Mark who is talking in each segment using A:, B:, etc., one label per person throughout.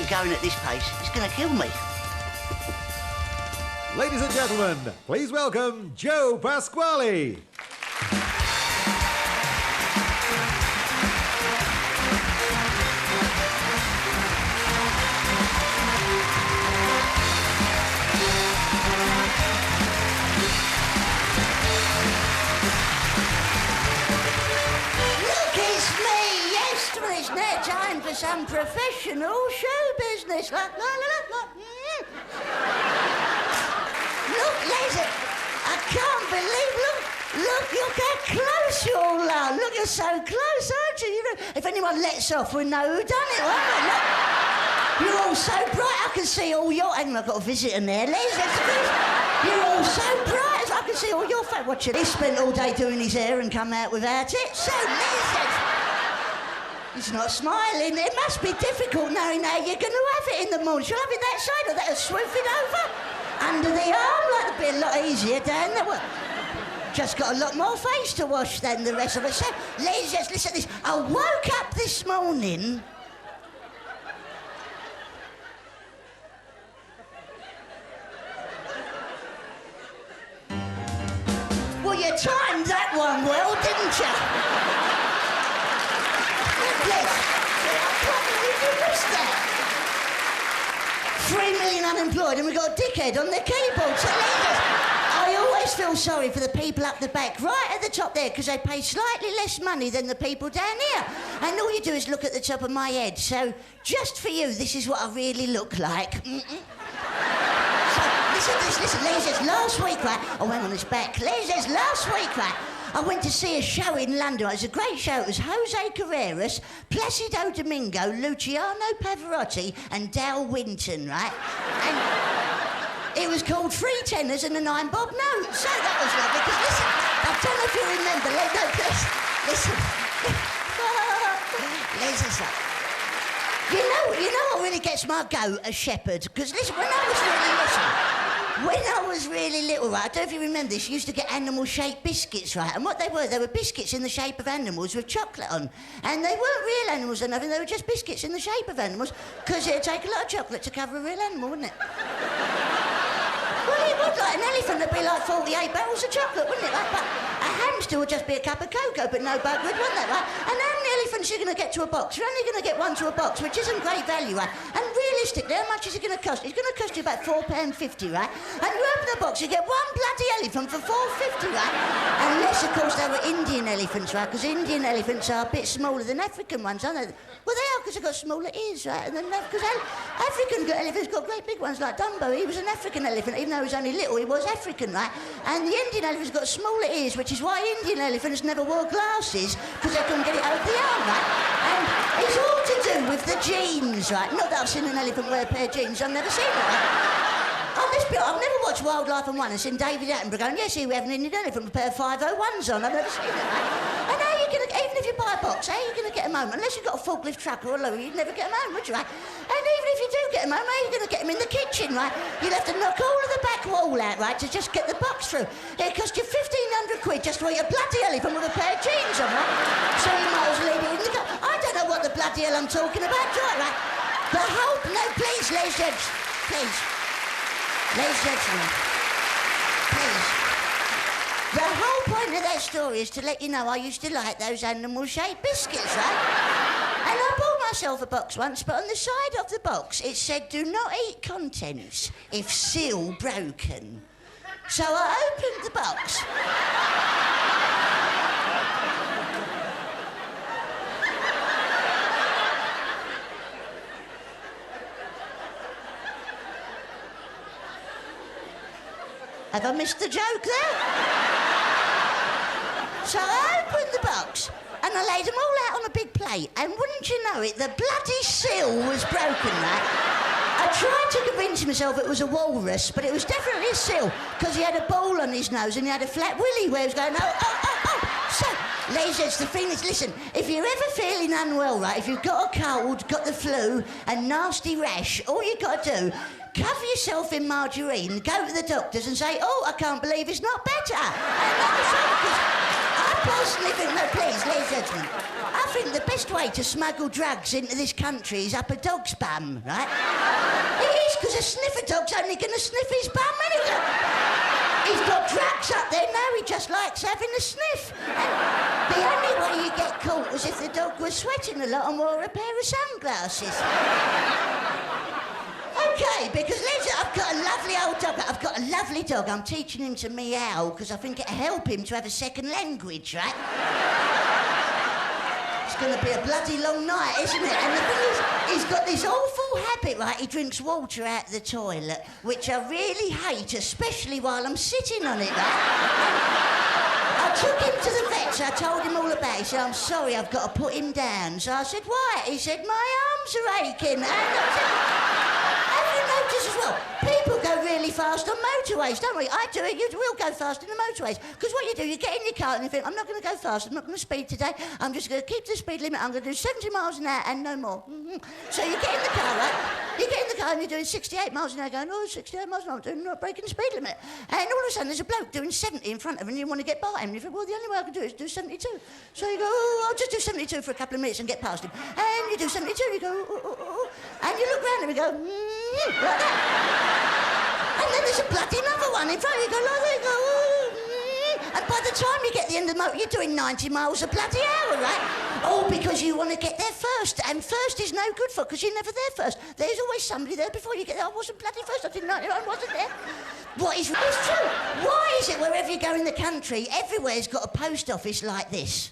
A: going at this pace, it's going to kill me.
B: Ladies and gentlemen, please welcome Joe Pasquale.
A: It's now time for some professional show business. Look. Look, Liza, I can't believe, look how close you all are. Look, you're so close, aren't you? You know, if anyone lets off, we know who done it, won't we? Look, you're all so bright, I can see all your... Hang on, I've got a visitor there, Liza. You're all so bright, I can see all your face. Watch it. He spent all day doing his hair and come out without it. So, Liza... He's not smiling. It must be difficult knowing how you're going to have it in the morning. Shall I have it that side or that swooping over? Under the arm? That'd be a lot easier down there. Well, just got a lot more face to wash than the rest of us. So, ladies, just listen to this. I woke up this morning... Well, you timed that one well, didn't you? Yes. I can't believe you missed that. 3 million unemployed and we've got a dickhead on the keyboard. So I always feel sorry for the people up the back, right at the top there, because they pay slightly less money than the people down here. And all you do is look at the top of my head. So just for you, this is what I really look like. So, listen, ladies, last week, right? Oh, hang on, it's back. Ladies, last week, right? I went to see a show in London. It was a great show. It was Jose Carreras, Placido Domingo, Luciano Pavarotti and Dal Winton, right? And it was called Three Tenors and a 9-bob note. So that was lovely, because listen, I don't know if you remember, listen. Listen, you know what really gets my goat? A shepherd. Because listen, when I was really little, right, I don't know if you remember this, you used to get animal-shaped biscuits, right? And what they were biscuits in the shape of animals with chocolate on. And they weren't real animals or nothing, they were just biscuits in the shape of animals, because it'd take a lot of chocolate to cover a real animal, wouldn't it? Well, it would, like an elephant would be like 48 barrels of chocolate, wouldn't it? Like, but a hamster would just be a cup of cocoa, but no bugwood, wouldn't it? Right? And how many elephants are you going to get to a box? You're only going to get one to a box, which isn't great value, right? And realistically, how much is it going to cost? It's going to cost you about £4.50, right? And you open the box, you get one bloody elephant for £4.50, right? Unless, of course, they were Indian elephants, right? Because Indian elephants are a bit smaller than African ones, aren't they? Well, they are, because they've got smaller ears, right? And then, because African elephants got great big ones, like Dumbo. He was an African elephant, even though he was only little, he was African, right? And the Indian elephants got smaller ears, which is why Indian elephants never wore glasses, because they couldn't get it over the arm, right? And it's all to do with the genes, right? Not that I've seen an elephant wear a pair of jeans, I've never seen it, right? I've never watched Wildlife and Wonders and seen David Attenborough going, yes, here we have an Indian elephant with a pair of 501s on. I've never seen it, right? And how are you going to, even if you buy a box, how are you going to get them home? Unless you've got a forklift truck or a lorry, you'd never get them home, would you, right? And even if you do get them home, how are you going to get them in the kitchen, right? You'd have to knock all of the back wall out, right, to just get the box through. It'd cost you 1,500 quid just to eat a bloody elephant with a pair of jeans on, right? So you might as well leave it in the car. I don't know what the bloody hell I'm talking about, right? The whole... No, please, ladies and gents, please. Ladies and gentlemen, please. The whole point of that story is to let you know I used to like those animal-shaped biscuits, right? And I bought myself a box once, but on the side of the box it said, do not eat contents if seal broken. So I opened the box. Have I missed the joke there? So I opened the box and I laid them all out on a big plate, and wouldn't you know it, the bloody seal was broken, right? I tried to convince myself it was a walrus, but it was definitely a seal, because he had a ball on his nose and he had a flat willy where he was going, oh. So, ladies, the thing is, listen, if you're ever feeling unwell, right, if you've got a cold, got the flu, and nasty rash, all you got to do, cover yourself in margarine, go to the doctors and say, oh, I can't believe it's not better. And I personally think, no, please, ladies and gentlemen, I think the best way to smuggle drugs into this country is up a dog's bum, right? It is, because a sniffer dog's only going to sniff his bum anyway. He's got drugs up there now, he just likes having a sniff. And the only way you get caught was if the dog was sweating a lot and wore a pair of sunglasses. Okay, because I've got a lovely old dog. I've got a lovely dog. I'm teaching him to meow because I think it'll help him to have a second language, right? It's going to be a bloody long night, isn't it? And the thing is, he's got this awful habit, right? He drinks water out the toilet, which I really hate, especially while I'm sitting on it, right? I took him to the vet, so I told him all about it. He said, I'm sorry, I've got to put him down. So I said, why? He said, my arms are aching. And I said, as well, people go really fast on motorways, don't we? I do it, you will go fast in the motorways. Because what you do, you get in your car and you think, I'm not going to go fast, I'm not going to speed today, I'm just going to keep the speed limit, I'm going to do 70 miles an hour and no more. So you get in the car, right? You get in the car and you're doing 68 miles an hour, going, oh, 68 miles an hour, I'm not breaking the speed limit. And all of a sudden there's a bloke doing 70 in front of him and you want to get by him. You think, well, the only way I can do it is do 72. So you go, oh, I'll just do 72 for a couple of minutes and get past him. And you do 72, you go, oh, oh, oh. And you look round and you go, like that. And then there's a bloody another one in front of you, go like that, you go, and by the time you get to the end of the motor, you're doing 90 miles a bloody hour, right? All because you want to get there first, and first is no good for, because you're never there first. There's always somebody there before you get there. I wasn't bloody first, I didn't know, I wasn't there. It's true. Why is it wherever you go in the country, everywhere's got a post office like this?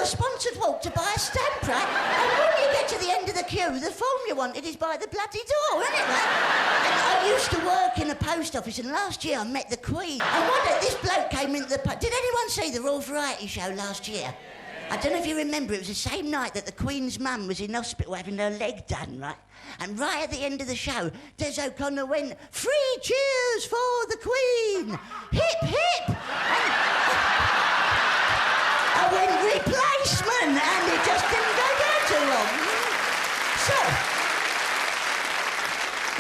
A: Sponsored walk to buy a stamp, right? And when you get to the end of the queue, the form you wanted is by the bloody door, isn't it, right? And I used to work in a post office, and last year I met the Queen. And one day this bloke came into the... Did anyone see the Royal Variety Show last year? I don't know if you remember, it was the same night that the Queen's mum was in hospital having her leg done, right? And right at the end of the show, Des O'Connor went, 3 cheers for the Queen! Hip, hip! And I went, replacement, and it just didn't go down too long. So,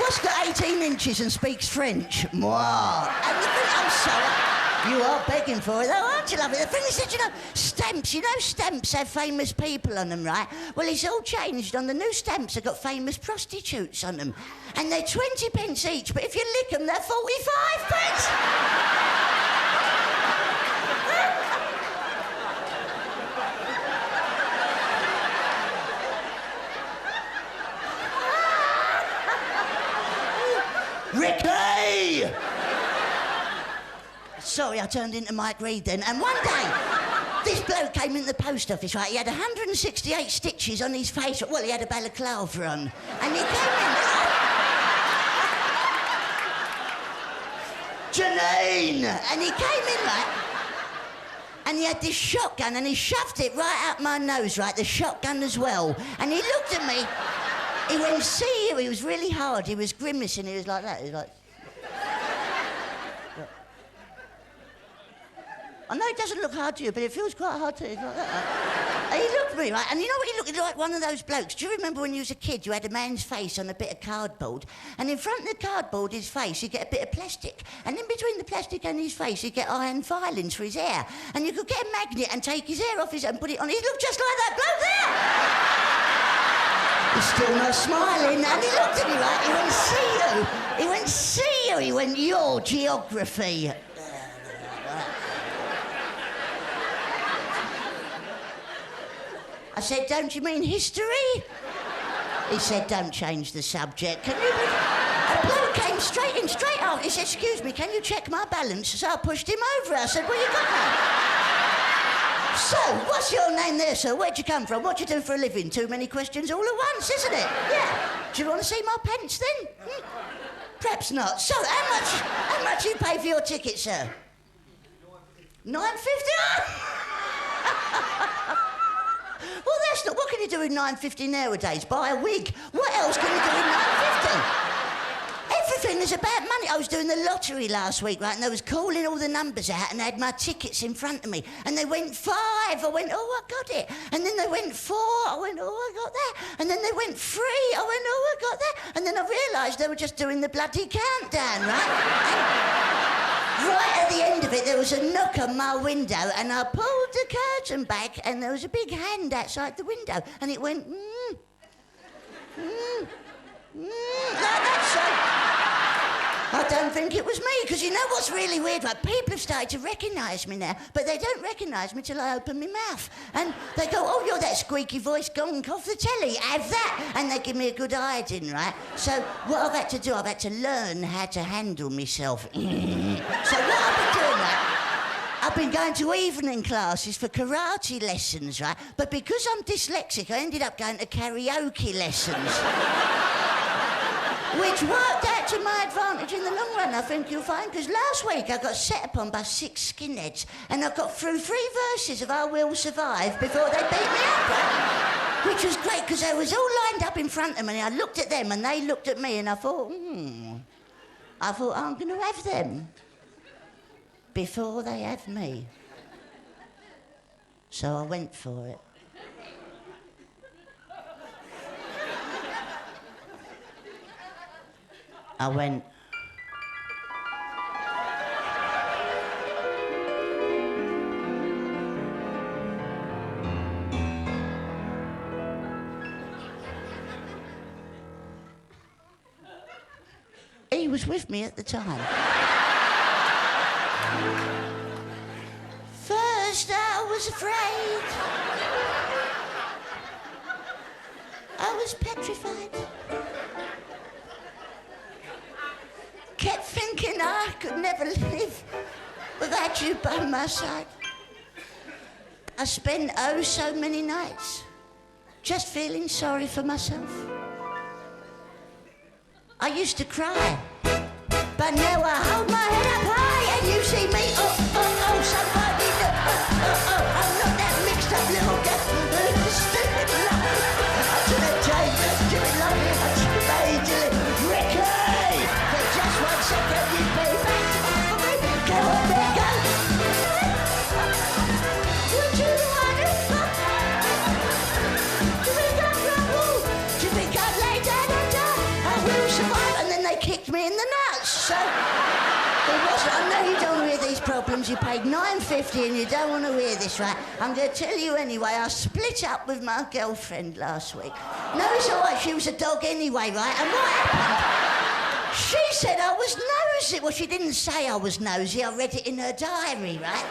A: what's got 18 inches and speaks French? Moi. And the thing, I'm sorry, you are begging for it, though, aren't you, lovely? The thing is that, stamps, stamps have famous people on them, right? Well, it's all changed. On the new stamps, they've got famous prostitutes on them. And they're 20 pence each, but if you lick them, they're 45 pence. Ricky! Sorry, I turned into Mike Reed then. And one day, this bloke came in the post office, right? He had 168 stitches on his face. Well, he had a balaclava on. And he came in... Janine! And he came in, right? And he had this shotgun, and he shoved it right out my nose, right? The shotgun as well. And he looked at me... He went, see you, he was really hard, he was grimacing, he was like that, he was like... I know it doesn't look hard to you, but it feels quite hard to you, like that. And he looked at me, right, and you know what, he looked like one of those blokes. Do you remember when you was a kid, you had a man's face on a bit of cardboard, and in front of the cardboard, his face, you get a bit of plastic, and in between the plastic and his face, you get iron filings for his hair, and you could get a magnet and take his hair off his head and put it on. He looked just like that bloke there! He's still not smiling, and he looked at me, right? He went, see you. He went, see you. He went, your geography. I said, don't you mean history? He said, don't change the subject. Can you... A bloke came straight out. He said, excuse me, can you check my balance? So I pushed him over. I said, well, you got that? So, what's your name there, sir? Where'd you come from? What do you do for a living? Too many questions all at once, isn't it? Yeah. Do you want to see my pants, then? Perhaps not. So, how much you pay for your ticket, sir? £9.50? Well, that's not... What can you do with £9.50 nowadays? Buy a wig. What else can you do with £9.50? everything is about money. I was doing the lottery last week, right, and I was calling all the numbers out, and I had my tickets in front of me, and they went 5. I went, oh, I got it. And then they went 4. I went, oh, I got that. And then they went 3. I went, oh, I got that. And then I realised they were just doing the bloody countdown, right? And right at the end of it, there was a knock on my window, and I pulled the curtain back, and there was a big hand outside the window, and it went, like that, so I don't think it was me, because you know what's really weird, right? People have started to recognise me now, but they don't recognise me till I open my mouth. And they go, oh, you're that squeaky voice gonk off the telly, have that. And they give me a good hiding, right? So what I've had to do, I've had to learn how to handle myself. So what I've been doing, right? I've been going to evening classes for karate lessons, right? But because I'm dyslexic, I ended up going to karaoke lessons. Which worked out to my advantage in the long run, I think you'll find, because last week I got set upon by 6 skinheads, and I got through 3 verses of I Will Survive before they beat me up, right? Which was great, because they was all lined up in front of me, and I looked at them, and they looked at me, and I thought, I'm going to have them before they have me. So I went for it. I went. He was with me at the time. First I was afraid. I was petrified. Kept thinking I could never live without you by my side. I spent oh so many nights just feeling sorry for myself. I used to cry, but now I hold my head up high and you see me, somebody, I'm not that mixed up little girl. Stupid love. I should have changed that stupid love. I should have made you Ricky. For just 1 second, you'd be back for me. Go on there, go. Would you want to fuck? Do you think I'm trouble? Do you think I'd lay down and die? I will survive. And then they kicked me in the nuts. So I know you don't want to hear these problems. You paid $9.50 and you don't want to hear this, right? I'm going to tell you anyway. I split up with my girlfriend last week. No, it's all right. She was a dog anyway, right? And what happened? She said I was nosy. Well, she didn't say I was nosy. I read it in her diary, right?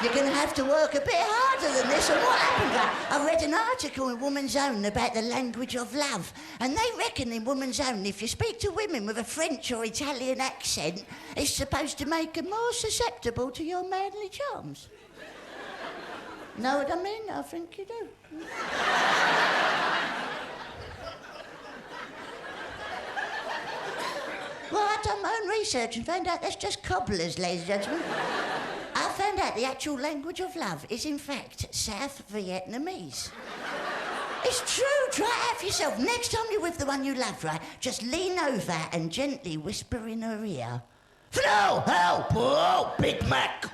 A: You're going to have to work a bit harder than this. And what happened? I read an article in Woman's Own about the language of love. And they reckon in Woman's Own, if you speak to women with a French or Italian accent, it's supposed to make them more susceptible to your manly charms. Know what I mean? I think you do. Well, I've done my own research and found out that's just cobblers, ladies and gentlemen. I found out the actual language of love is, in fact, South Vietnamese. It's true. Try it out for yourself. Next time you're with the one you love, right, just lean over and gently whisper in her ear, "Flo, help! Oh, Big Mac!"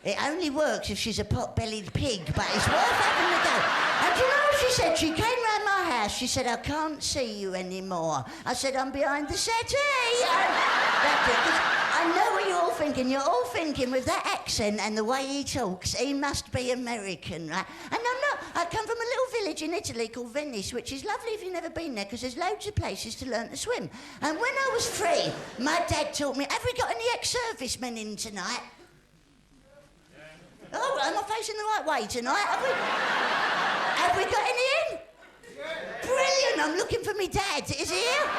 A: It only works if she's a pot-bellied pig, but it's worth having a go. And do you know what she said? She came round my house. She said, "I can't see you anymore." I said, "I'm behind the settee." And that's it. 'Cause I know what you're all thinking. You're all thinking, with that accent and the way he talks, he must be American, right? And I'm not. I come from a little village in Italy called Venice, which is lovely if you've never been there, because there's loads of places to learn to swim. And when I was 3, my dad taught me, "Have we got any ex-servicemen in tonight?" Oh, am I facing the right way tonight? Have we got any in? Yeah. Brilliant, I'm looking for me dad. Is he here?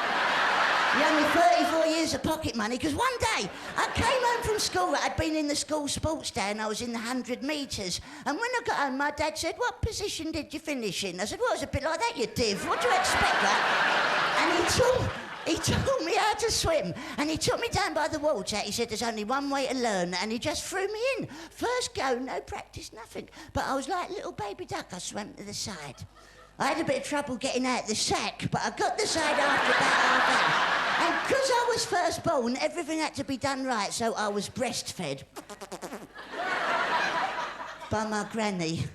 A: He owed me 34 years of pocket money, because one day I came home from school. I'd been in the school sports day and I was in the 100 metres. And when I got home, my dad said, "What position did you finish in?" I said, "Well, it's a bit like that, you div. What do you expect, right?" And He taught me how to swim, and he took me down by the water. He said there's only one way to learn, and he just threw me in. First go, no practice, nothing. But I was like a little baby duck. I swam to the side. I had a bit of trouble getting out the sack, but I got the side after about half hour. And because I was first born, everything had to be done right, so I was breastfed. By my granny.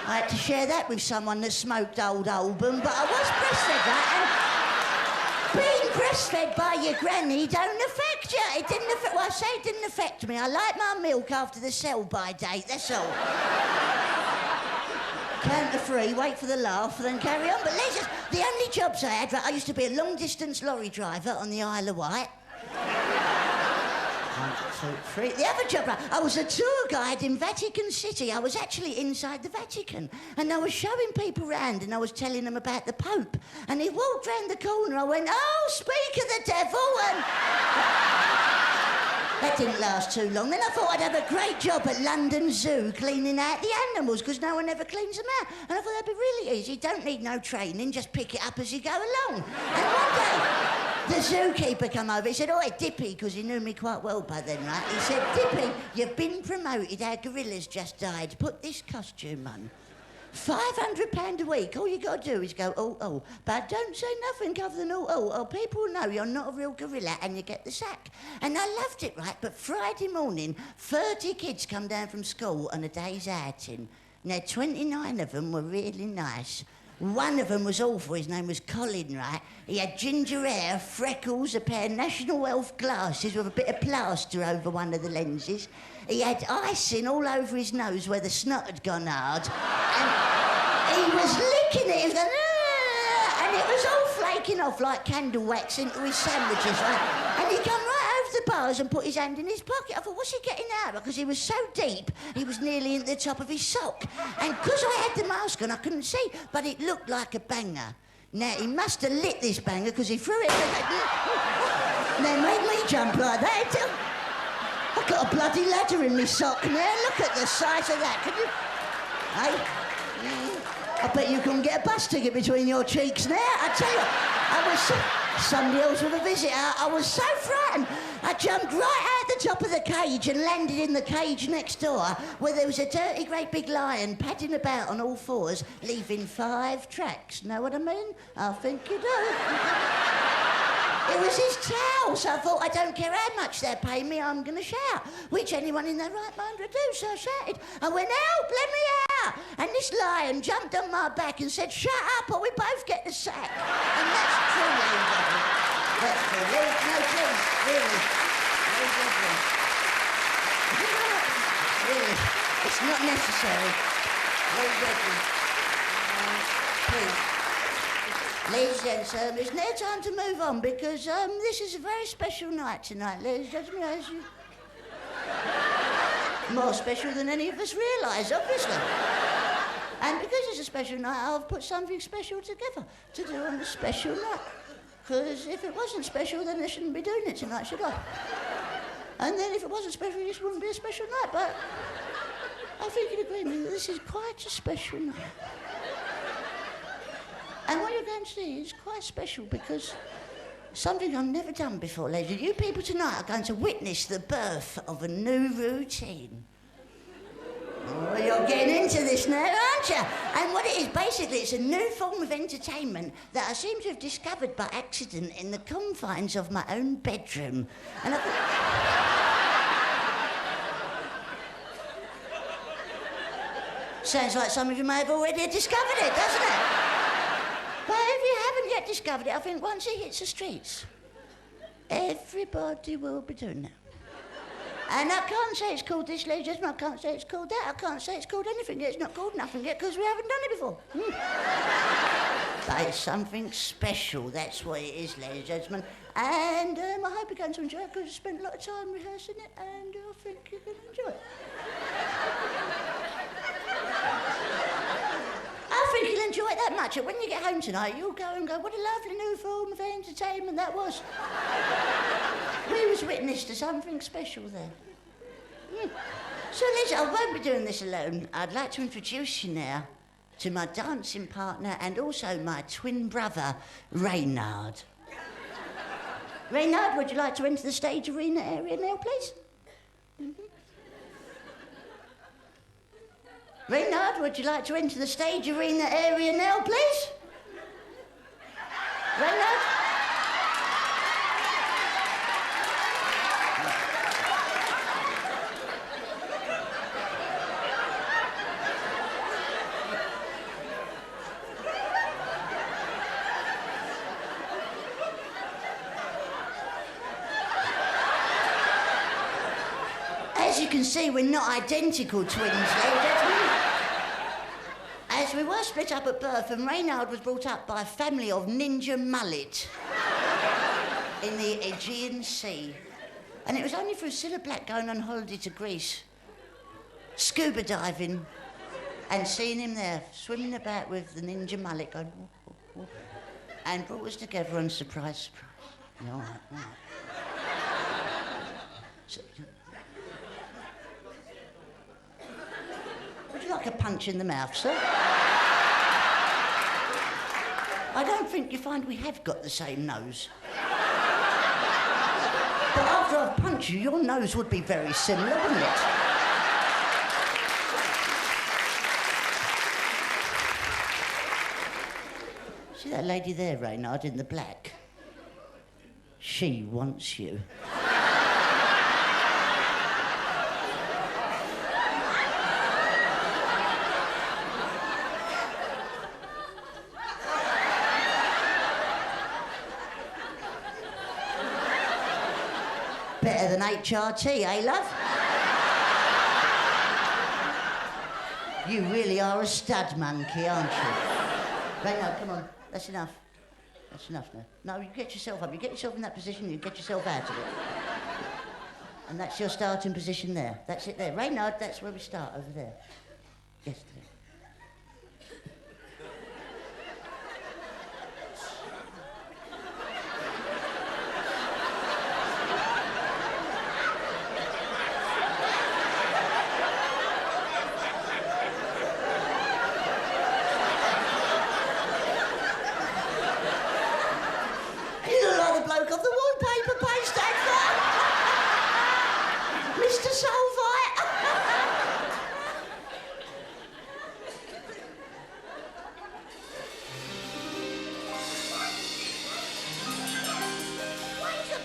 A: I had to share that with someone that smoked old Oldham, but I was breastfed, right? And being breastfed by your granny don't affect you. It didn't affect... Well, I say it didn't affect me. I like my milk after the sell-by date, that's all. Count to 3, wait for the laugh, then carry on. But let's just... The only jobs I had, right, I used to be a long-distance lorry driver on the Isle of Wight. 1, 2, 3. The other job, right, I was a tour guide in Vatican City. I was actually inside the Vatican. And I was showing people around and I was telling them about the Pope. And he walked round the corner. I went, oh, speak of the devil. And that didn't last too long. Then I thought I'd have a great job at London Zoo cleaning out the animals because no one ever cleans them out. And I thought that'd be really easy. Don't need no training. Just pick it up as you go along. And one day... the zookeeper come over, he said, oi, Dippy, because he knew me quite well by then, right? He said, Dippy, you've been promoted, our gorilla's just died. Put this costume on. £500 a week, all you got to do is go, oh, but don't say nothing other than oh, people know you're not a real gorilla and you get the sack. And I loved it, right? But Friday morning, 30 kids come down from school on a day's outing. Now, 29 of them were really nice. One of them was awful. His name was Colin, right? He had ginger hair, freckles, a pair of National Health glasses with a bit of plaster over one of the lenses. He had icing all over his nose where the snot had gone hard. And he was licking it. He was going, and it was all flaking off like candle wax into his sandwiches, right? And he come right over the bars and put his hand in his pocket. I thought, what's he getting out? Because he was so deep, he was nearly in the top of his sock. And because I had the mask on, I couldn't see, but it looked like a banger. Now, he must have lit this banger because he threw it and then made me jump like that. I've got a bloody ladder in my sock now. Look at the size of that. Can you... Hey? I bet you can get a bus ticket between your cheeks now. I tell you, I was somebody else with a visitor. I was so frightened. I jumped right out the top of the cage and landed in the cage next door where there was a dirty great big lion padding about on all fours, leaving 5 tracks. Know what I mean? I think you do. It was his towel, so I thought, I don't care how much they're paying me, I'm going to shout, which anyone in their right mind would do, so I shouted. I went, help, let me out! And this lion jumped on my back and said, shut up or we both get the sack. And that's true, ladies and gentlemen. That's true. No, please, really. Ladies and gentlemen. Really, it's not necessary. Ladies and gentlemen. Please. Ladies and gentlemen, it's now time to move on because this is a very special night tonight, ladies and gentlemen. As you... More special than any of us realise, obviously. And because it's a special night, I've put something special together to do on a special night. Because if it wasn't special, then I shouldn't be doing it tonight, should I? And then if it wasn't special, this wouldn't be a special night. But I think you'd agree with me that this is quite a special night. And what you're going to see is quite special because something I've never done before, ladies. You people tonight are going to witness the birth of a new routine. Oh, you're getting into this now, aren't you? And what it is, basically, it's a new form of entertainment that I seem to have discovered by accident in the confines of my own bedroom. And Sounds like some of you may have already discovered it, doesn't it? But if you haven't yet discovered it, I think once it hits the streets, everybody will be doing it. And I can't say it's called this, ladies and gentlemen. I can't say it's called that. I can't say it's called anything yet. It's not called nothing yet because we haven't done it before. But it's something special. That's what it is, ladies and gentlemen. And I hope you're going to enjoy it because I spent a lot of time rehearsing it and I think you're going to enjoy it. I think you'll enjoy it that much that when you get home tonight, you'll go and go, what a lovely new form of entertainment that was. We was witness to something special there. So, listen, I won't be doing this alone. I'd like to introduce you now to my dancing partner and also my twin brother, Reynard. Reynard, would you like to enter the stage arena area now, please? Reynard, would you like to enter the stage arena area now, please? Reynard? As you can see, we're not identical twins, ladies and gentlemen. As we were split up at birth, and Reynard was brought up by a family of ninja mullet in the Aegean Sea. And it was only for Cilla Black going on holiday to Greece, scuba diving, and seeing him there, swimming about with the ninja mullet going, whoop, whoop, whoop, and brought us together on surprise, surprise. All right, all right. So, would you like a punch in the mouth, sir? I don't think you find we have got the same nose. But after I've punched you, your nose would be very similar, wouldn't it? See that lady there, Reynard, in the black? She wants you. Better than HRT, eh, love? You really are a stud monkey, aren't you? Right, now, come on. That's enough. That's enough now. No, you get yourself up. You get yourself in that position, you get yourself out of it. And that's your starting position there. That's it there. Reynard, that's where we start, over there. Yes, there.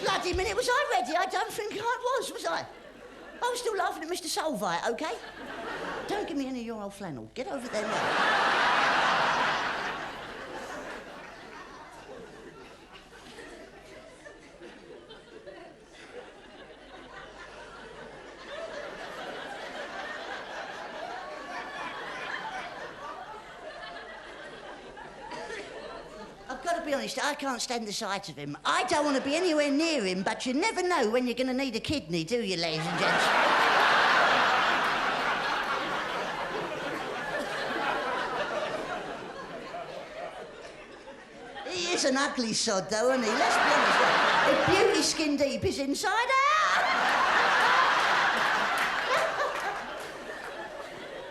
A: Bloody minute, was I ready? I don't think I was I? I was still laughing at Mr. Solvite, OK? Don't give me any of your old flannel. Get over there now. I've got to be honest, I can't stand the sight of him. I don't want to be anywhere near him, but you never know when you're going to need a kidney, do you, ladies and gents? He is an ugly sod, though, isn't he? Let's be honest. If beauty skin deep is inside out.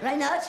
A: Reynard?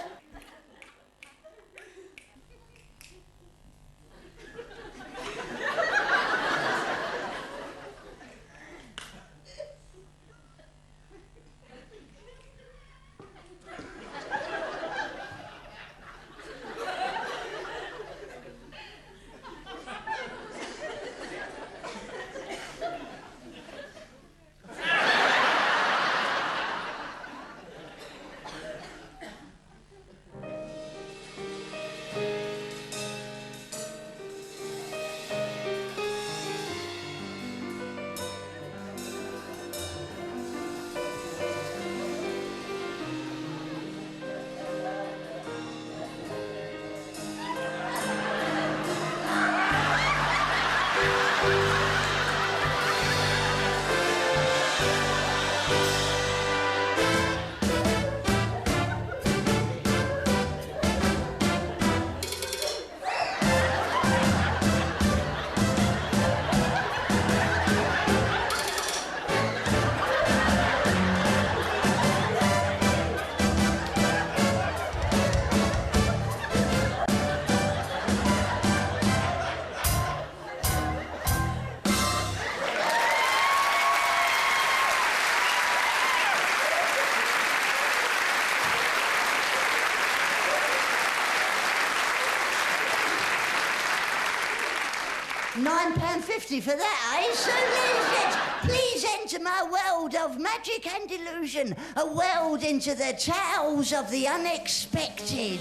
A: £9.50 for that, eh? So, ladies and gents, please enter my world of magic and illusion, a world into the tales of the unexpected.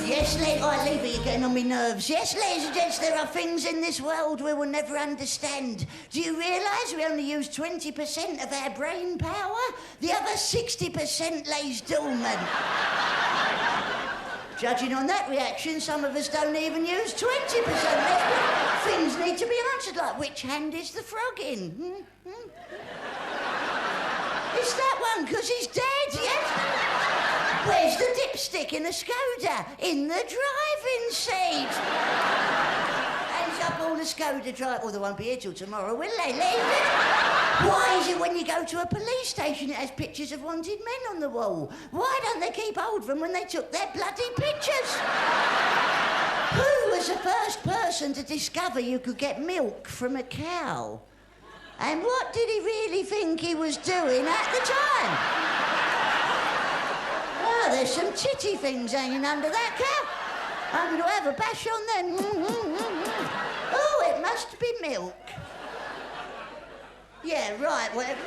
A: Yes, leave it, you're getting on my nerves. Yes, ladies and gents, there are things in this world we will never understand. Do you realise we only use 20% of our brain power? The other 60% lays dormant. Judging on that reaction, some of us don't even use 20%. Things need to be answered, like which hand is the frog in? It's that one, because he's dead, yes? Where's the dipstick in the Skoda? In the driving seat. Hands up all the Skoda drive. Well, they won't be here till tomorrow, will they? Leave it. Why is it when you go to a police station it has pictures of wanted men on the wall? Why don't they keep hold of them when they took their bloody pictures? Who was the first person to discover you could get milk from a cow? And what did he really think he was doing at the time? Oh, there's some titty things hanging under that cow. I'm going to have a bash on them. Oh, it must be milk. Yeah, right, whatever.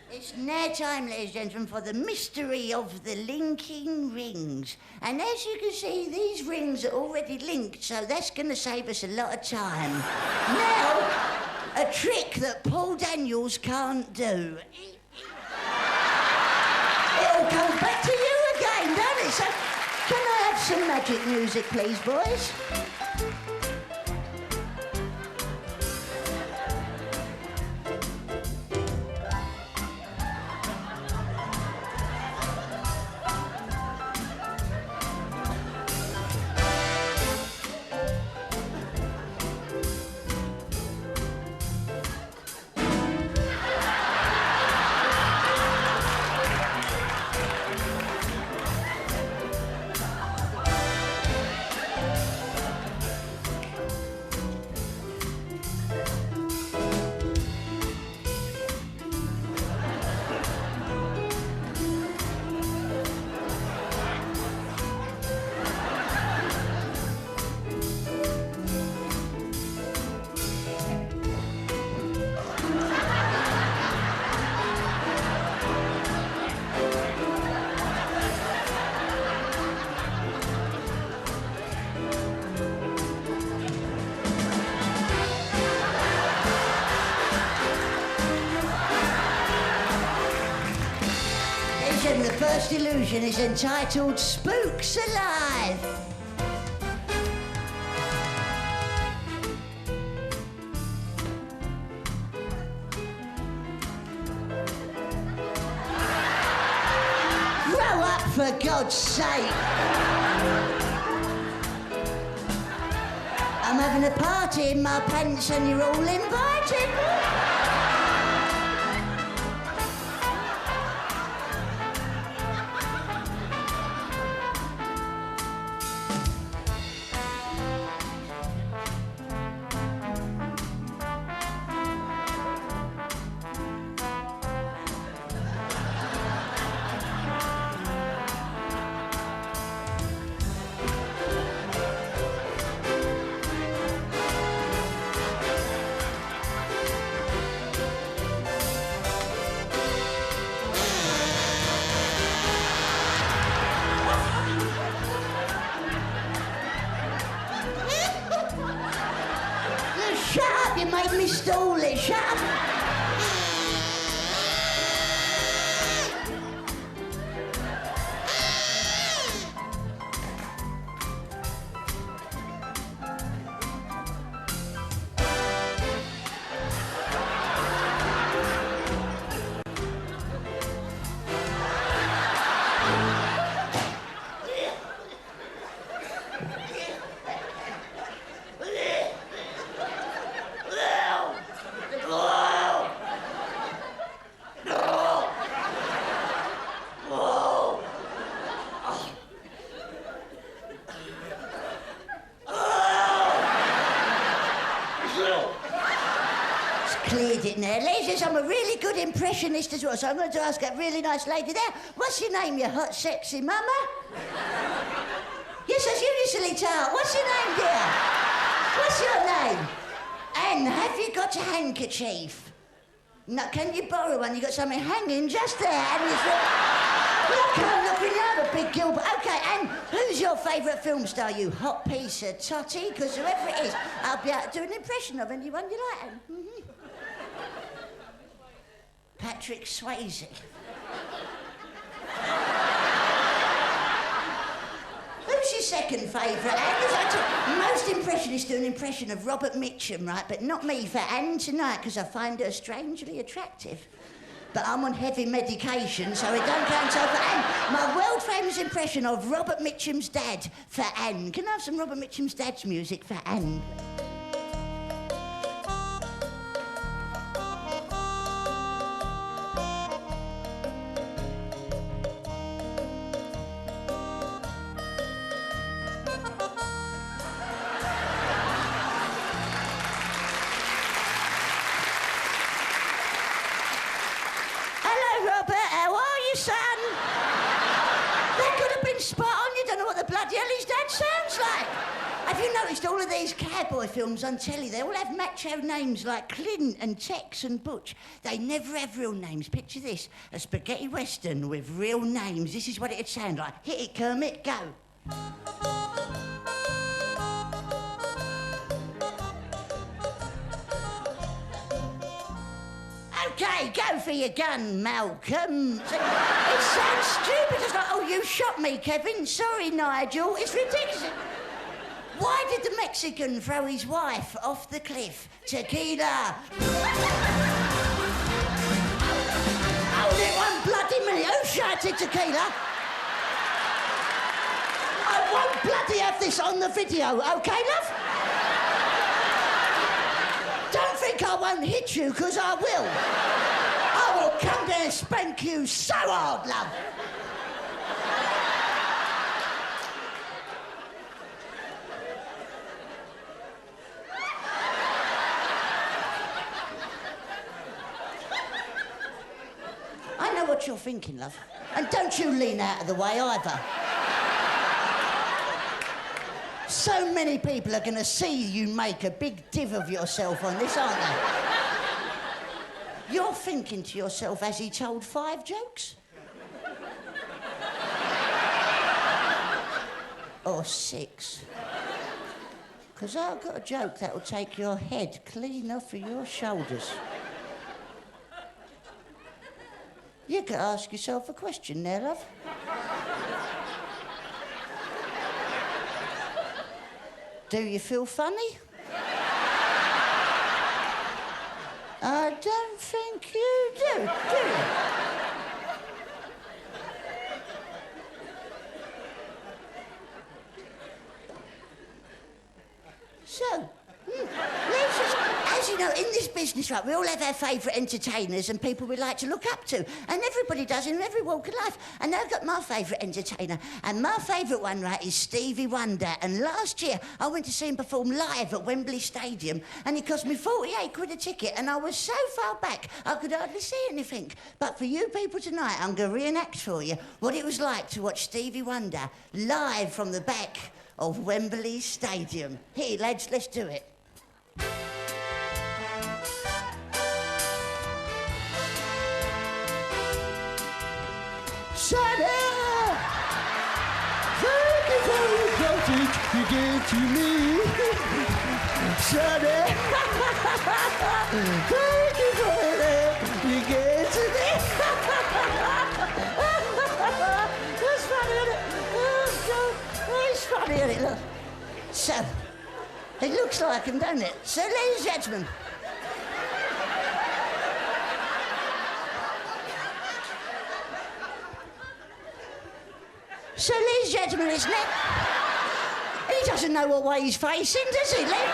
A: It's now time, ladies and gentlemen, for the mystery of the linking rings. And as you can see, these rings are already linked, so that's going to save us a lot of time. Now, a trick that Paul Daniels can't do. It all comes back to you again, don't it? So, can I have some magic music, please, boys? The first illusion is entitled Spooks Alive. Grow up, for God's sake. I'm having a party in my pants and you're all invited. Shut up, you made me stall it. Shut up. did it there. Ladies, I'm a really good impressionist as well, so I'm going to ask that really nice lady there, what's your name, you hot, sexy mama? Yes, that's you, you silly tart. What's your name, dear? What's your name? Anne, have you got a handkerchief? No, can you borrow one? You got something hanging just there, and it's... Look, I'm looking, you have a big Gilbert. OK, Anne, who's your favourite film star, you hot piece of totty? Because whoever it is, I'll be able to do an impression of anyone you like, Anne. Mm-hmm. Patrick Swayze. Who's your second favourite, Anne? Most impressionists do an impression of Robert Mitchum, right? But not me for Anne tonight, because I find her strangely attractive. But I'm on heavy medication, so it don't count. So for Anne, my world-famous impression of Robert Mitchum's dad for Anne. Can I have some Robert Mitchum's dad's music for Anne? Have you noticed all of these cowboy films on telly? They all have macho names like Clint and Tex and Butch. They never have real names. Picture this, a spaghetti western with real names. This is what it'd sound like. Hit it, Kermit, go. OK, go for your gun, Malcolm. It sounds stupid. It's like, oh, you shot me, Kevin. Sorry, Nigel. It's ridiculous. Why did the Mexican throw his wife off the cliff? Tequila. Hold it one bloody minute. Who shouted tequila? I won't bloody have this on the video, OK, love? Don't think I won't hit you, because I will. I will come there and spank you so hard, love. I know what you're thinking, love. And don't you lean out of the way either. So many people are going to see you make a big div of yourself on this, aren't they? You're thinking to yourself, has he told 5 jokes? Or 6? Because I've got a joke that will take your head clean off of your shoulders. You could ask yourself a question there, love. Do you feel funny? I don't think you do you? So, let's just... As you know, in this business, right, we all have our favourite entertainers and people we like to look up to. And everybody does in every walk of life. And I've got my favourite entertainer. And my favourite one, right, is Stevie Wonder. And last year, I went to see him perform live at Wembley Stadium. And it cost me 48 quid a ticket. And I was so far back, I could hardly see anything. But for you people tonight, I'm going to reenact for you what it was like to watch Stevie Wonder live from the back of Wembley Stadium. Here, lads, let's do it.
C: Shut up! Thank you for the voltage you gave to me. Shut up! Thank you for the love you gave to me. That's funny, isn't it? Oh, God. It's funny, isn't it? Look.
A: So, it looks like him, don't it? So, ladies and gentlemen, isn't it? He doesn't know what way he's facing, does he, Len?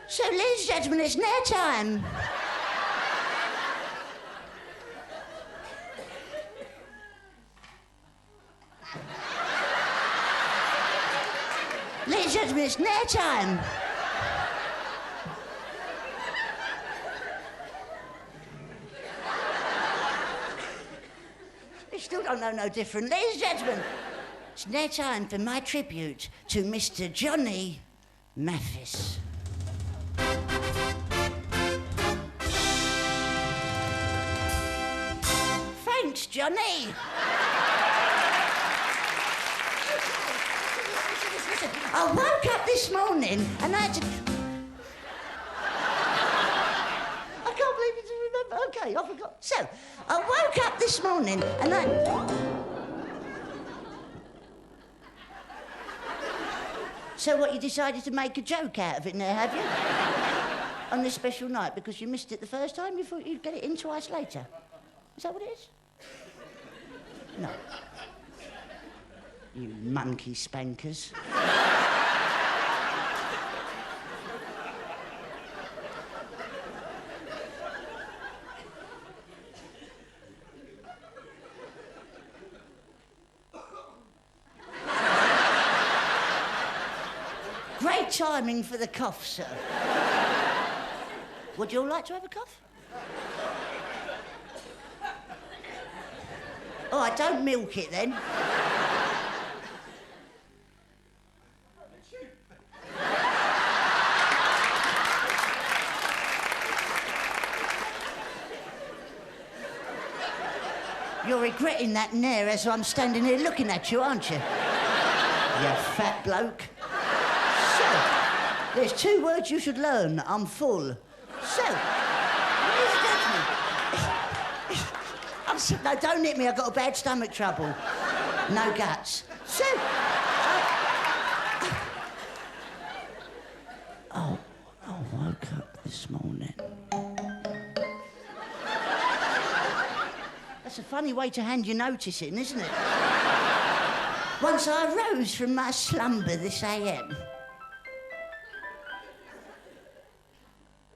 A: So, ladies and gentlemen, it's now time. gentlemen, it's nair time. You still don't know no different. Ladies and gentlemen, it's nair time for my tribute to Mr. Johnny Mathis. Thanks, Johnny. I woke up this morning and I had to... I can't believe you didn't remember. OK, I forgot. So, I woke up this morning and So what, you decided to make a joke out of it now, have you? On this special night, because you missed it the first time, you thought you'd get it in twice later? Is that what it is? No. You monkey spankers. Great timing for the cough, sir. Would you all like to have a cough? Oh, I don't milk it then. You're regretting that nair as I'm standing here looking at you, aren't you? You fat bloke. So, there's two words you should learn. I'm full. So, ladies and gentlemen, no, don't hit me. I've got a bad stomach trouble. No guts. So, I woke up this morning. That's a funny way to hand your notice in, isn't it? Once I rose from my slumber this AM,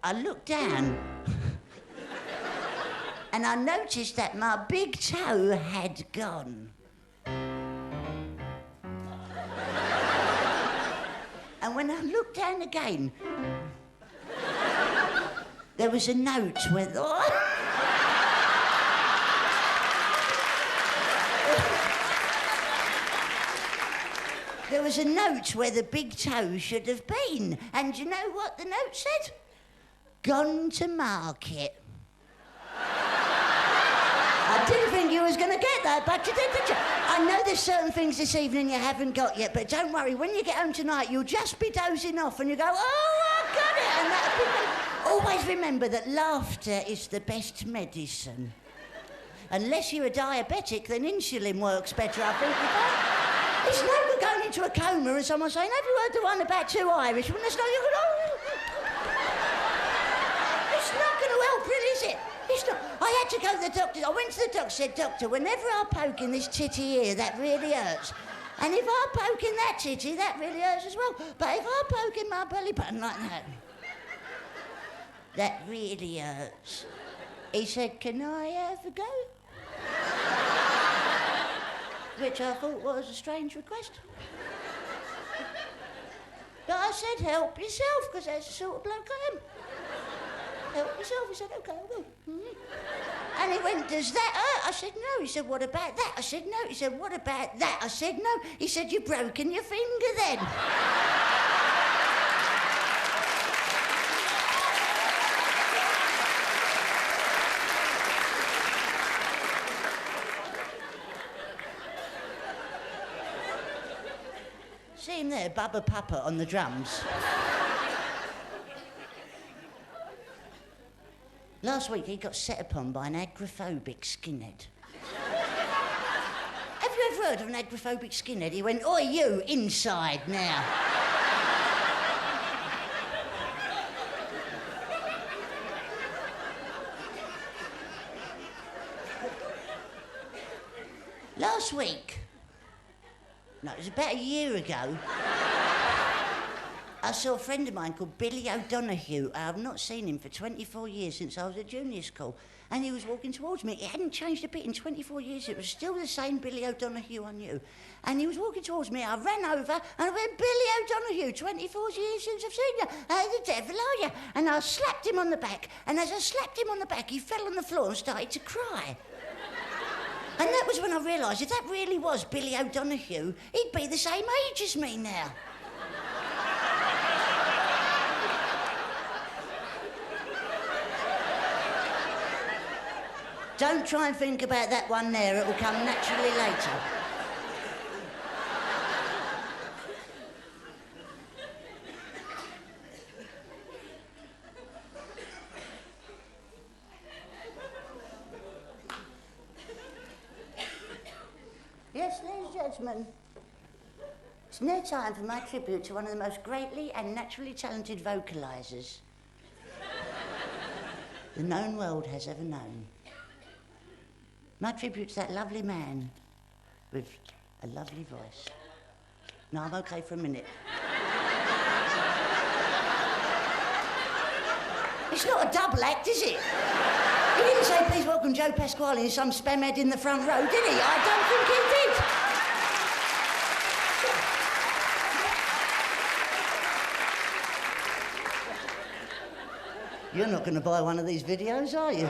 A: I looked down and I noticed that my big toe had gone. And when I looked down again, there was a note with... There was a note where the big toe should have been. And you know what the note said? Gone to market. I didn't think you was going to get that, but you did, didn't you? I know there's certain things this evening you haven't got yet, but don't worry, when you get home tonight, you'll just be dozing off and you go, oh, I got it, and that'll be good. Always remember that laughter is the best medicine. Unless you're a diabetic, then insulin works better, I think. It's no good going into a coma and someone saying, have you heard the one about two Irish? Well, it's not going to help, really, is it? It's not. I had to go to the doctor. I went to the doctor, said, Doctor, whenever I poke in this titty here, that really hurts. And if I poke in that titty, that really hurts as well. But if I poke in my belly button like that, that really hurts. He said, can I have a go? Which I thought was a strange request. But I said, help yourself, because that's the sort of bloke I am. Help yourself. He said, OK, I will. Mm-hmm. And he went, does that hurt? I said, no. He said, what about that? I said, no. He said, what about that? I said, no. He said, you've broken your finger then. See him there, Bubba Papa on the drums. Last week he got set upon by an agoraphobic skinhead. Have you ever heard of an agoraphobic skinhead? He went, oi you, inside now. Last week, no, it was about a year ago, I saw a friend of mine called Billy O'Donoghue. I've not seen him for 24 years since I was at junior school. And he was walking towards me. He hadn't changed a bit in 24 years. It was still the same Billy O'Donoghue I knew. And he was walking towards me. I ran over and I went, Billy O'Donoghue, 24 years since I've seen you. How the devil are you? And I slapped him on the back. And as I slapped him on the back, he fell on the floor and started to cry. And that was when I realised if that really was Billy O'Donoghue, he'd be the same age as me now. Don't try and think about that one there. It will come naturally later. Yes, ladies and gentlemen, it's now time for my tribute to one of the most greatly and naturally talented vocalisers the known world has ever known. My tribute to that lovely man with a lovely voice. No, I'm okay for a minute. It's not a double act, is it? He didn't say, please welcome Joe Pasquale and some spam head in the front row, did he? I don't think he did. You're not going to buy one of these videos, are you?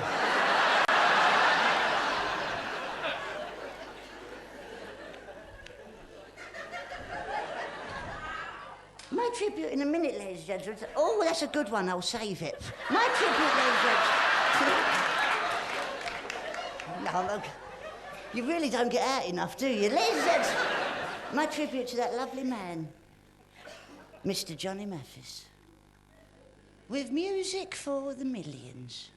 A: My tribute in a minute, ladies and gentlemen. Oh, that's a good one. I'll save it. My tribute, ladies and gentlemen. No, I'm okay. You really don't get out enough, do you? Ladies and gentlemen, my tribute to that lovely man, Mr. Johnny Mathis. With music for the millions.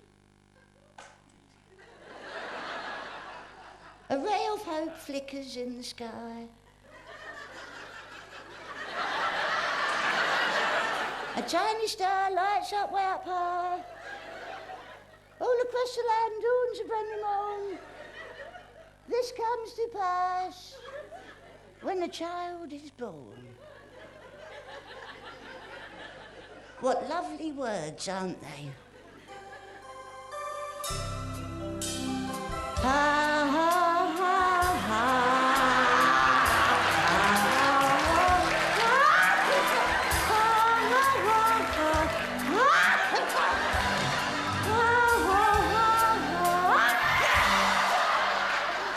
A: A ray of hope flickers in the sky. A tiny star lights up way up high. All across the land dawns a brand new morn. This comes to pass when a child is born. What lovely words, aren't they? Ha ha ha ha.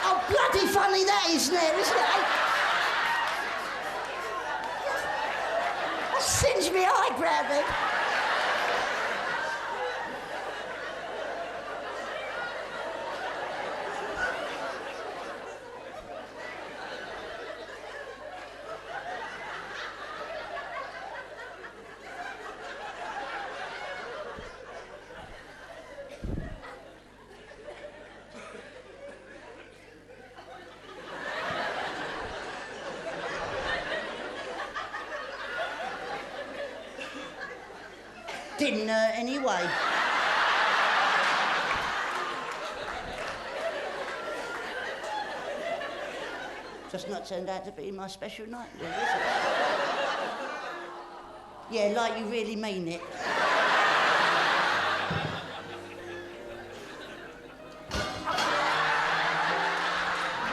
A: Oh, bloody funny that is there, isn't it? That singed me eyebrow then. Didn't hurt anyway. Just not turned out to be my special night, really, is it? Yeah, like you really mean it.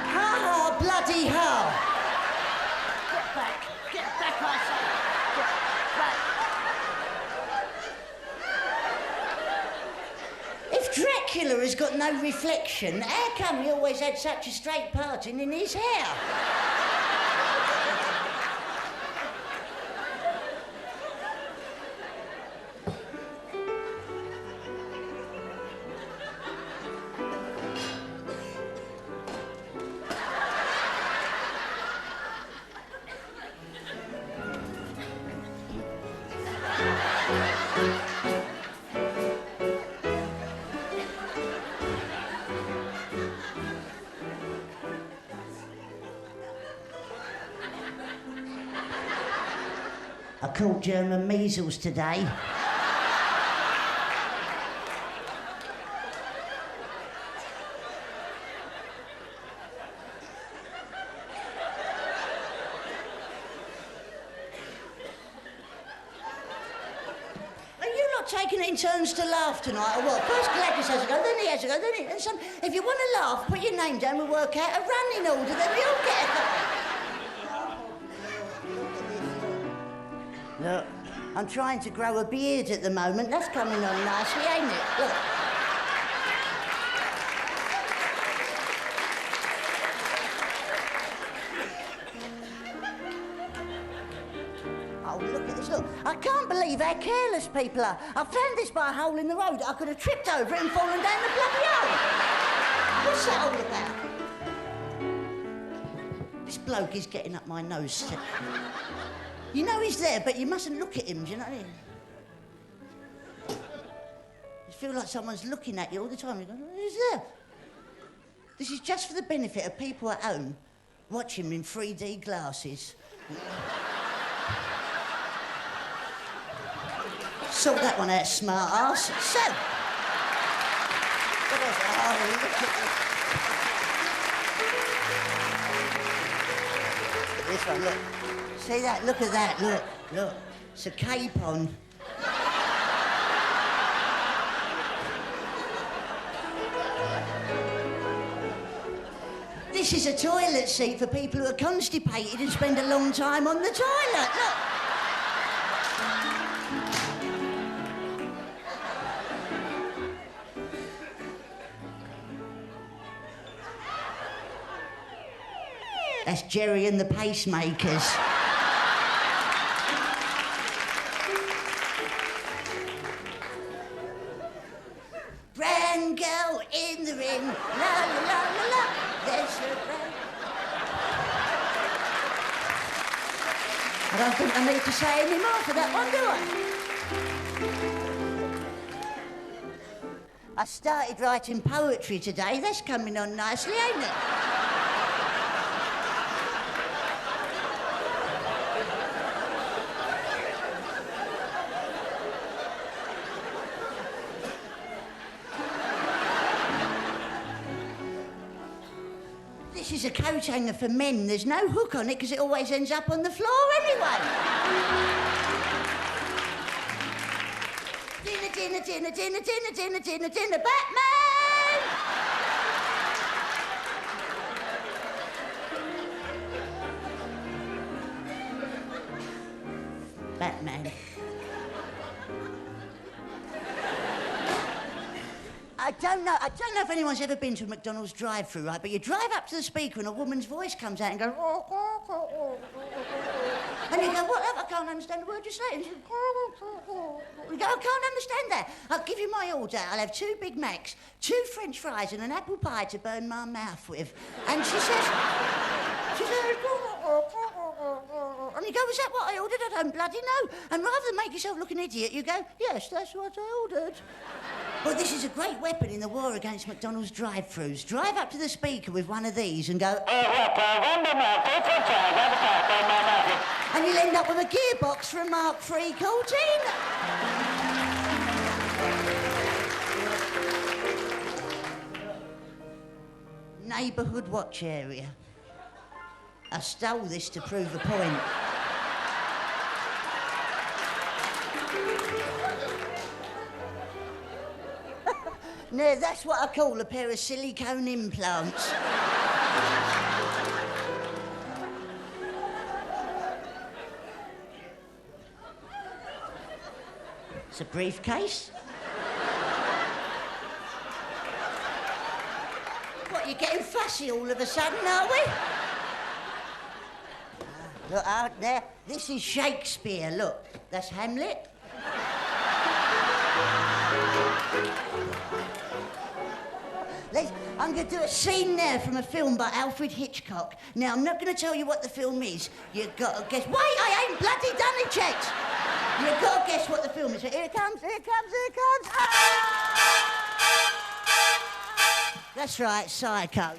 A: Ha, bloody hell! Get back, I say. Get back. If Dracula has got no reflection, how come he always had such a straight parting in his hair? I caught German measles today. taking it in turns to laugh tonight, or what? First Gladys has a go, then he has a go, then he... And some, if you want to laugh, put your name down, we'll work out a running order, then we all get a go. Look, I'm trying to grow a beard at the moment. That's coming on nicely, ain't it? Look. Oh, look at this, look. I can't believe how careless people are. I found this by a hole in the road. I could have tripped over it and fallen down the bloody hole. What's that all about? This bloke is getting up my nose. You know he's there, but you mustn't look at him, do you know what I mean? You feel like someone's looking at you all the time. You go, who's there? This is just for the benefit of people at home watching him in 3D glasses. Sort that one out, smart arse. So. Oh, look at this one, look. See that? Look at that, look. Look. It's a cape on. This is a toilet seat for people who are constipated and spend a long time on the toilet, look. That's Jerry and the Pacemakers. Brown girl in the ring, la la la la la, there's a brown... I don't think I need to say any more for that one, do I? I started writing poetry today. That's coming on nicely, ain't it? This is a coat hanger for men. There's no hook on it because it always ends up on the floor anyway. Dinner, dinner, dinner, dinner, dinner, dinner, dinner, dinner, Batman! Batman. I don't know if anyone's ever been to a McDonald's drive-thru, right? But you drive up to the speaker and a woman's voice comes out and goes... And you go, what? I can't understand the word you're saying. She goes, you go, I can't understand that. I'll give you my order. I'll have 2 Big Macs, 2 French fries and an apple pie to burn my mouth with. And she says... And you go, is that what I ordered? I don't bloody know. And rather than make yourself look an idiot, you go, yes, that's what I ordered. Well, this is a great weapon in the war against McDonald's drive-thrus. Drive up to the speaker with one of these and go... And you'll end up with a gearbox for a Mark III Cortina. Neighbourhood watch area. I stole this to prove a point. No, that's what I call a pair of silicone implants. It's a briefcase. What, you're getting fussy all of a sudden, are we? Look out there. This is Shakespeare, look. That's Hamlet. I'm going to do a scene there from a film by Alfred Hitchcock. Now, I'm not going to tell you what the film is. You've got to guess... Wait, I ain't bloody done it yet! You've got to guess what the film is. Here it comes, here it comes, here it comes! Ah! That's right, Psycho.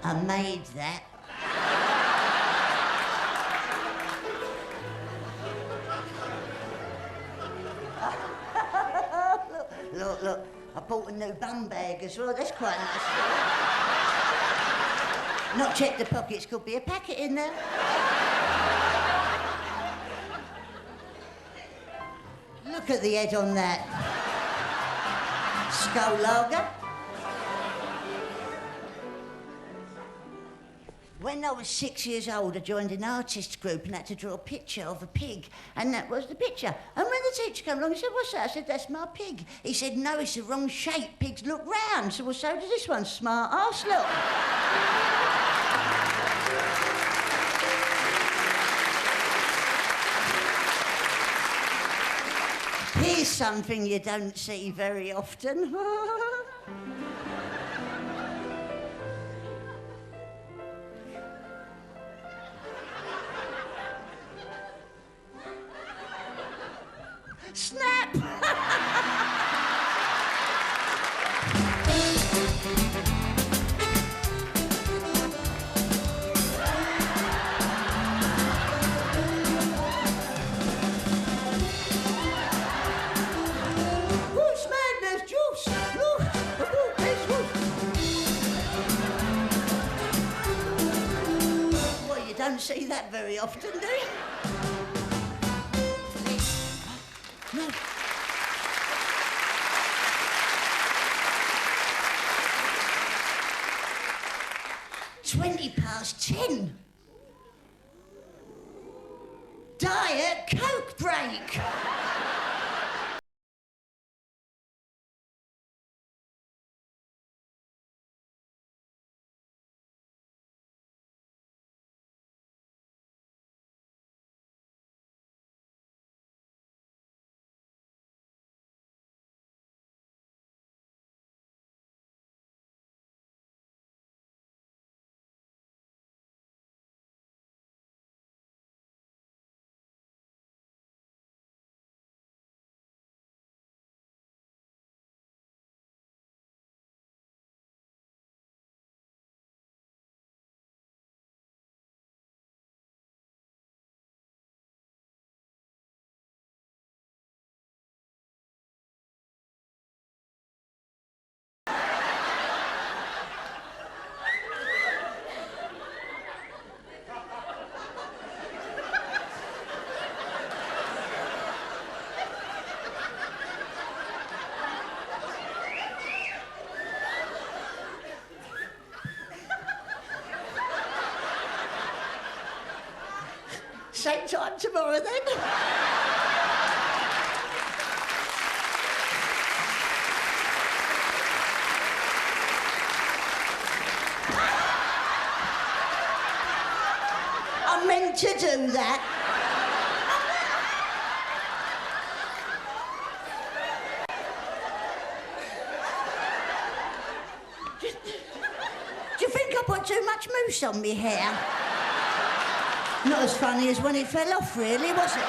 A: I made that. Look, I bought a new bum bag as well. That's quite nice. Not checked the pockets, could be a packet in there. Look at the head on that. Skull lager. When I was 6 years old, I joined an artist's group and had to draw a picture of a pig, and that was the picture. And when the teacher came along, he said, "What's that?" I said, "That's my pig." He said, "No, it's the wrong shape. Pigs look round." So, well, so does this one. Smart arse, look. Here's something you don't see very often. Snap! Who's madness, juice? Look, there's whoop. Well, you don't see that very often, do you? No. $10. Diet Coke break. Same time tomorrow, then. I meant to do that. Do you think I put too much mousse on me hair? Not as funny as when it fell off, really, was it?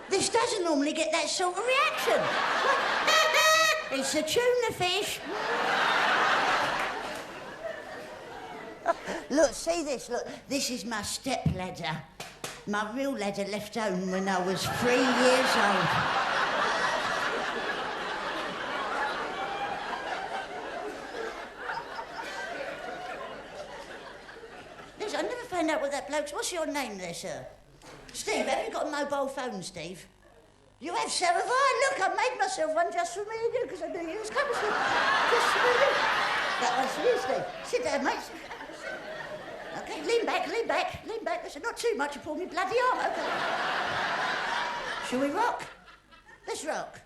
A: This doesn't normally get that sort of reaction. It's a tuna fish. Look, see this, look. This is my step ladder. My real ladder left home when I was 3 years old. Listen, I never found out what that bloke's... What's your name there, sir? Steve, have you got a mobile phone, Steve? You have, so have I. Look, I made myself one just for me again, because I knew you was coming. Just for me. That one's for you, Steve. Sit down, mate. Okay, lean back. Listen, not too much, you pull me bloody arm, okay? Shall we rock? Let's rock.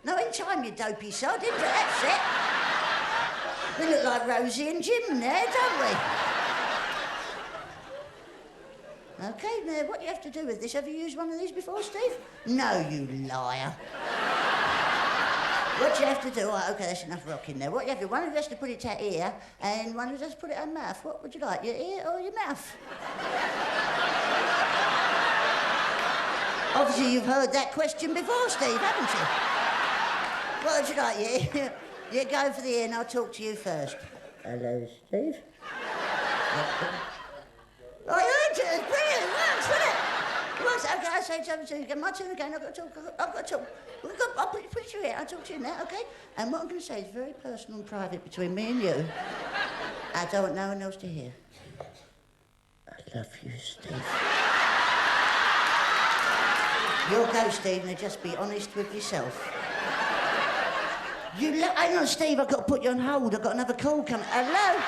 A: No, in time, you dopey sod, into that set. We look like Rosie and Jim there, don't we? Okay, now what you have to do with this, have you used one of these before, Steve? No, you liar. What you have to do, right, okay, that's enough rock in there. What you have to do, one of you has to put it to ear, and one of you has to put it on mouth. What would you like, your ear or your mouth? Obviously, you've heard that question before, Steve, haven't you? What would you like, yeah? You go for the ear and I'll talk to you first. Hello, Steve. Oh, you answered. It's brilliant. Works, doesn't it? Works. Okay, I'll say something to you again. My turn again. I've got to talk. I've got to talk. I'll put you here. I'll talk to you now, okay? And what I'm going to say is very personal and private between me and you. I don't want no one else to hear. I love you, Steve. You'll go, Steve, and just be honest with yourself. Hang on, Steve, I've got to put you on hold. I've got another call coming. Hello?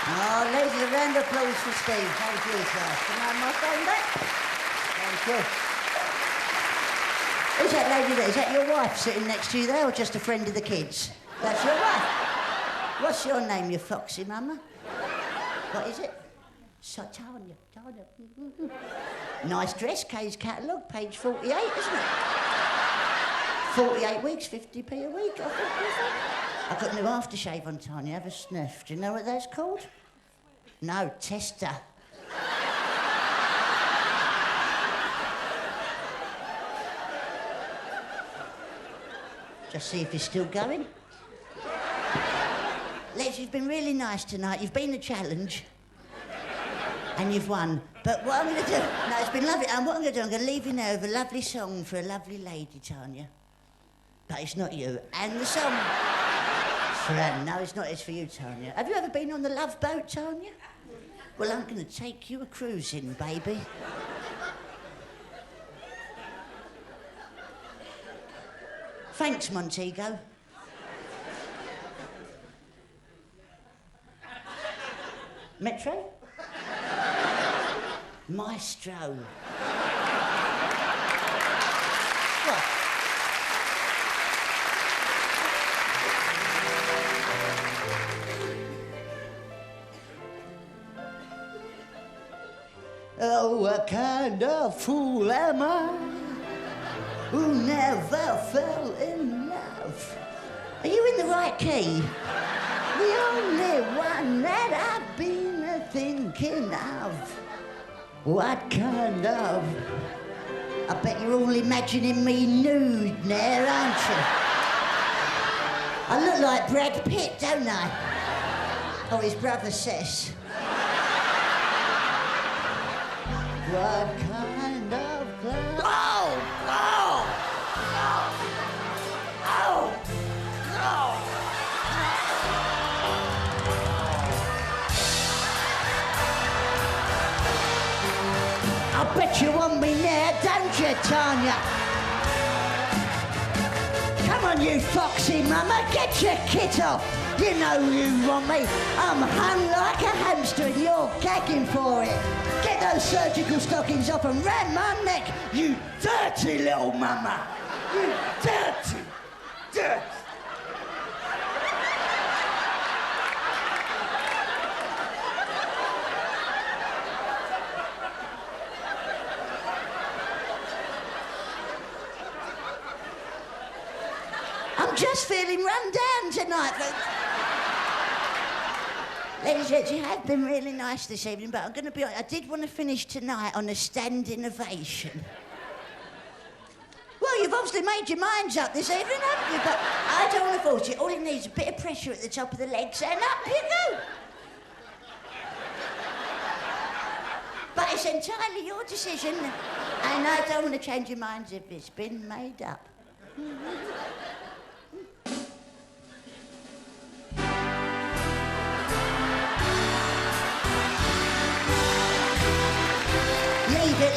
A: Oh, ladies, a round of applause for Steve. Thank you, sir. Come on, my phone back. Thank you. Who's that lady there? Is that your wife sitting next to you there, or just a friend of the kids? That's your wife. What's your name, you foxy mama? What is it? Tanya. Nice dress, Kay's catalogue, page 48, isn't it? 48 weeks, 50p a week, I think. I've got a new aftershave on, Tanya. Have a sniff. Do you know what that's called? No, tester. Just see if you're still going. Les, you've been really nice tonight. You've been a challenge. And you've won. But what I'm going to do... No, it's been lovely. And what I'm going to do, I'm going to leave you now with a lovely song for a lovely lady, Tanya. But it's not you. And the song... No, it's not. It's for you, Tanya. Have you ever been on the Love Boat, Tanya? Well, I'm going to take you a cruising, baby. Thanks, Montego. Metro? Maestro. What? Oh, what kind of fool am I who never fell in love? Are you in the right key? The only one that I've been thinking of. What kind of... I bet you're all imagining me nude now, aren't you? I look like Brad Pitt, don't I? Or his brother says. What kind of clown? Oh! Oh! Oh! Oh! I bet you want me now, don't you, Tanya? Come on, you foxy mama, get your kit off. You know you want me. I'm hung like a hamster and you're gagging for it. Get those surgical stockings off and round my neck, you dirty little mama. You dirty. I'm just feeling run down tonight. Ladies and gents, you have been really nice this evening, but I'm going to be honest, I did want to finish tonight on a standing ovation. Well, you've obviously made your minds up this evening, haven't you? But I don't want to force you. All it needs is a bit of pressure at the top of the legs, and up you go. But it's entirely your decision, and I don't want to change your minds if it's been made up.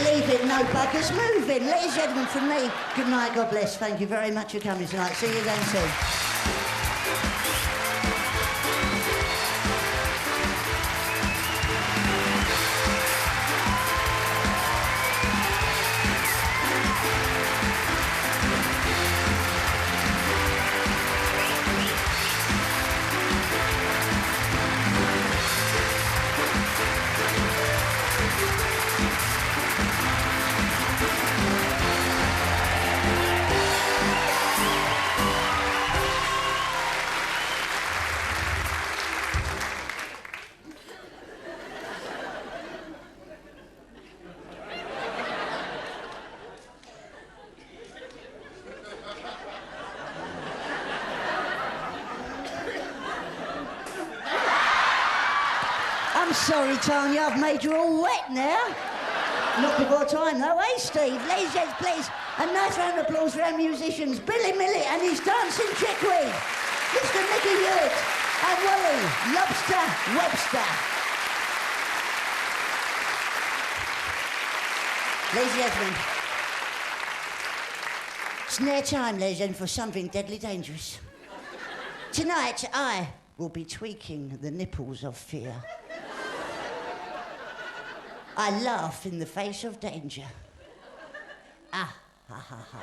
A: Leave it, no buggers moving. Ladies and gentlemen, from me, good night, God bless. Thank you very much for coming tonight. See you again soon. sorry, Tanya, I've made you all wet now. Not before time, though, eh, Steve? Ladies and gents, please, a nice round of applause for our musicians, Billy Millet and his dancing chickweed, Mr. Mickey Hewitt and Wally Lobster Webster. Ladies and gentlemen, it's now time, ladies and gentlemen, for something deadly dangerous. Tonight, I will be tweaking the nipples of fear. I laugh in the face of danger. Ah, ha, ha, ha.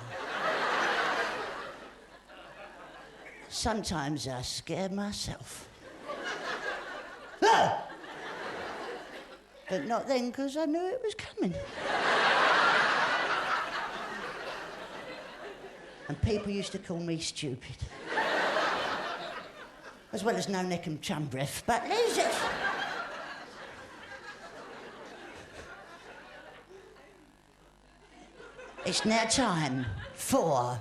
A: Sometimes I scare myself. Ah! But not then, because I knew it was coming. And people used to call me stupid. As well as no neck and chum breath, but ladies and gentlemen, it's now time for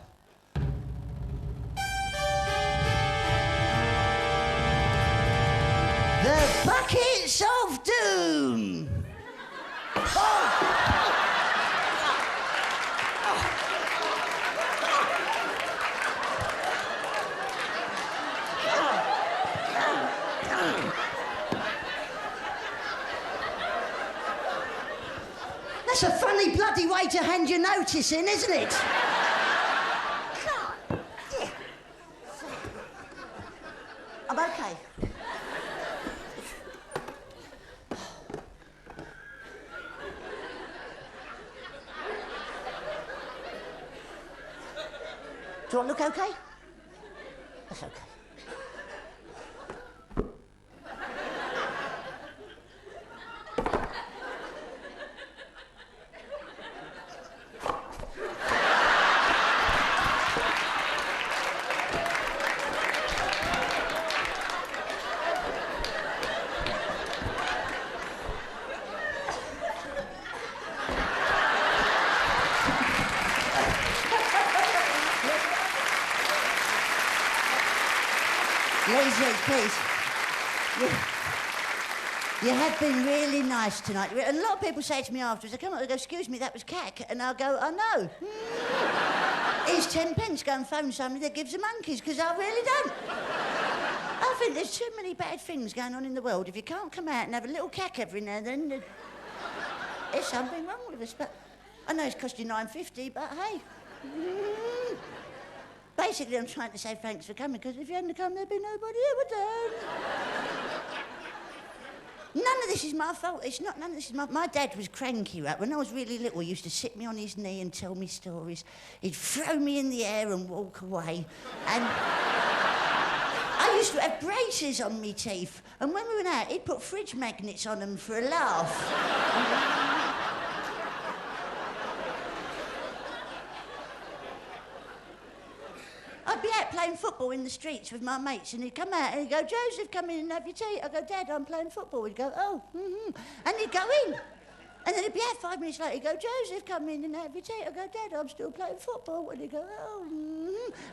A: the Buckets of Doom. That's a funny bloody way to hand your notice in, isn't it? I'm okay. Do I look okay? That's okay. Ladies and gentlemen, please. You have been really nice tonight. A lot of people say to me afterwards, they come up and go, excuse me, that was cack. And I'll go, I know. Here's 10 pence, go and phone somebody that gives the monkeys, because I really don't. I think there's too many bad things going on in the world. If you can't come out and have a little cack every now and then, there's something wrong with us. But I know it's cost you $9.50, but hey. Basically, I'm trying to say thanks for coming, because if you hadn't come, there'd be nobody here with them. None of this is my fault. It's not, none of this is my dad was cranky, right? When I was really little, he used to sit me on his knee and tell me stories. He'd throw me in the air and walk away. And I used to have braces on me teeth. And when we went out, he'd put fridge magnets on them for a laugh. I'd be out playing football in the streets with my mates, and he'd come out and he'd go, Joseph, come in and have your tea. I'd go, Dad, I'm playing football. He'd go, oh, And he'd go in. And then he'd be out 5 minutes later, he'd go, Joseph, come in and have your tea. I'd go, Dad, I'm still playing football. And he'd go, oh,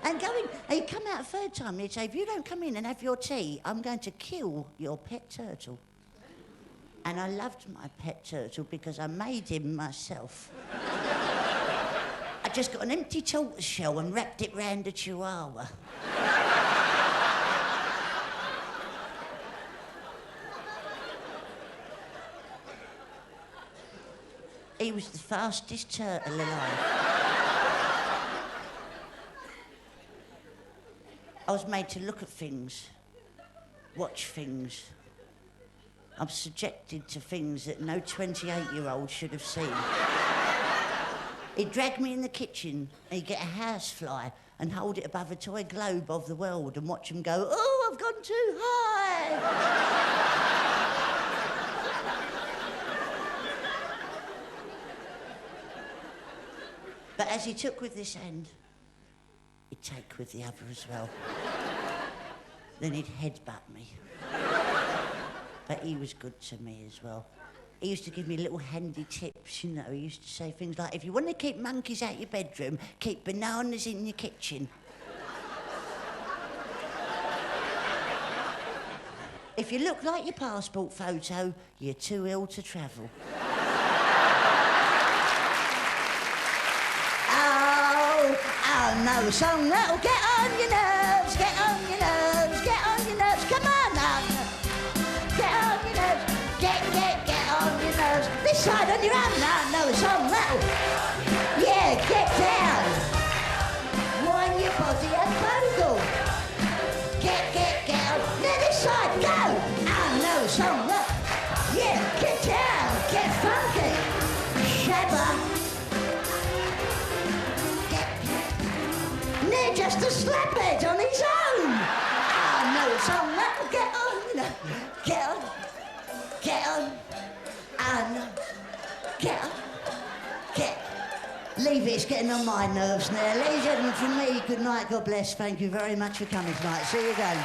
A: And go in. And he'd come out a third time and he'd say, if you don't come in and have your tea, I'm going to kill your pet turtle. And I loved my pet turtle because I made him myself. I just got an empty tortoise shell and wrapped it round a chihuahua. He was the fastest turtle alive. I was made to look at things, watch things. I'm subjected to things that no 28-year-old should have seen. He'd drag me in the kitchen, and he'd get a housefly and hold it above a toy globe of the world and watch him go, oh, I've gone too high. But as he took with this hand, he'd take with the other as well. Then he'd headbutt me. But he was good to me as well. He used to give me little handy tips, you know. He used to say things like, if you want to keep monkeys out your bedroom, keep bananas in your kitchen. If if you look like your passport photo, you're too ill to travel. Oh, no song that'll get on your nerves, get on your nerves, get on your nerves. Come on, get on your nerves, get on your nerves. This side on your own, no song that'll, yeah, get down. Wind your body and bogle. Get on. Now this side, go. No song that, yeah, get down, get funky. Shabba. They're just a slaphead on his own. No song that'll get on, you know. Get on. No. Get. Leave it, it's getting on my nerves now. Ladies and gentlemen, from me, good night, God bless. Thank you very much for coming tonight. See you again.